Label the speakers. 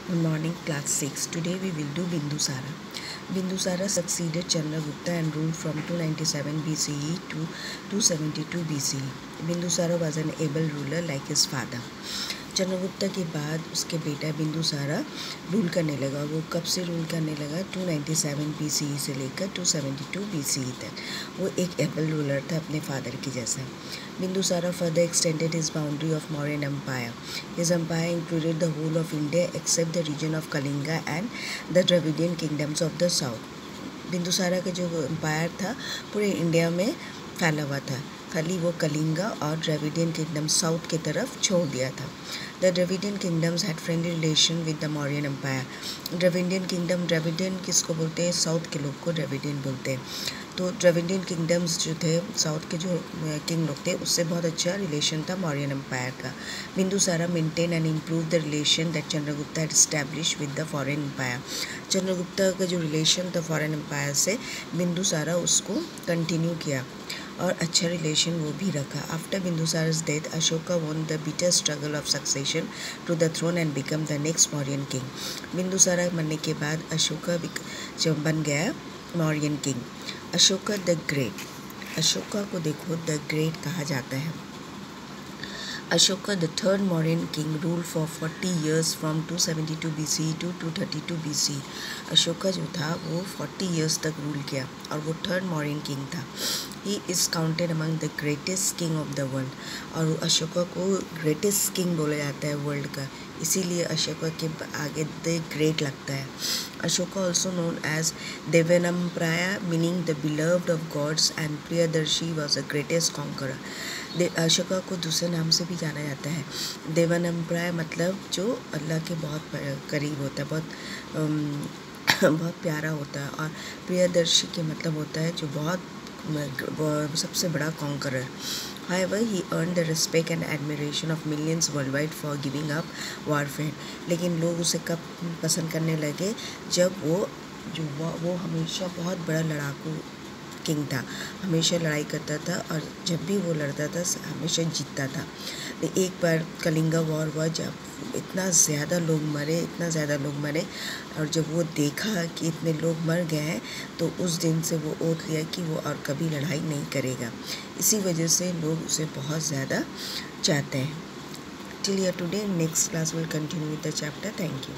Speaker 1: Good morning, class 6. Today we will do Bindusara. Bindusara succeeded Chandragupta and ruled from 297 BCE to 272 BCE. Bindusara was an able ruler like his father. Chandragupta के बाद उसके बेटा Bindusara rule करने लगा। वो कब से रूल करने लगा? 297 BCE से लेकर 272 BCE तक। वो एक एबल रूलर था अपने फादर की जैसा। Bindusara further extended his boundary of Mauryan Empire. His empire included the whole of India except the region of Kalinga and the Dravidian kingdoms of the south. Bindusara का जो empire था पूरे India में फैला हुआ था, खाली वो कलिंगा और द्रविडियन किंगडम साउथ की तरफ छोड़ दिया था। The Dravidian kingdoms had friendly relation with the Mauryan empire. Dravidian kingdom, Dravidian किसको बोलते हैं? साउथ के लोग को द्रविडियन बोलते हैं। तो द्रविडियन किंगडम्स जो थे, साउथ के जो किंग लोग थे, उससे बहुत अच्छा रिलेशन था मौर्यन एम्पायर का। Bindusara maintain and improve the relation that Chandragupta had establish with the foreign empire. Chandragupta का जो रिलेशन था फॉरेन एम्पायर से, बिंदुसारा उसको कंटिन्यू किया और अच्छा रिलेशन वो भी रखा। After Bindusara's death, Ashoka won the bitter struggle of succession to the throne and become the next Mauryan king. Bindusara मरने के बाद अशोका जब बन गया Mauryan king. Ashoka the great, Ashoka को देखो द ग्रेट कहा जाता है। Ashoka, the third Mauryan king, ruled for 40 years from 272 BCE to 232 BCE. Ashoka जो था वो 40 years तक रूल किया और वो थर्ड मौर्यन किंग था। He is counted among the greatest king of the world, और अशोका को ग्रेटेस्ट किंग बोला जाता है वर्ल्ड का, इसीलिए अशोका के आगे द ग्रेट लगता है। Ashoka also known as Devanampriya, meaning the beloved of gods, and Priyadarshi was the greatest conqueror. Ashoka को दूसरे नाम से भी जाना जाता है। देवनम्प्राय मतलब जो अल्लाह के बहुत करीब होता है, बहुत प्यारा होता है, और प्रियदर्शी के मतलब होता है जो बहुत सबसे बड़ा conqueror. However, he earned the respect and admiration of millions worldwide for giving up warfare. लेकिन लोग उसे कब पसंद करने लगे? जब वो हमेशा बहुत बड़ा लड़ाकू किंग था, हमेशा लड़ाई करता था, और जब भी वो लड़ता था हमेशा जीतता था। एक बार कलिंगा वॉर हुआ जब इतना ज़्यादा लोग मरे, और जब वो देखा कि इतने लोग मर गए हैं तो उस दिन से वो ओथ लिया कि वो और कभी लड़ाई नहीं करेगा। इसी वजह से लोग उसे बहुत ज़्यादा चाहते हैं। Till here today, next class will continue with the chapter. Thank you.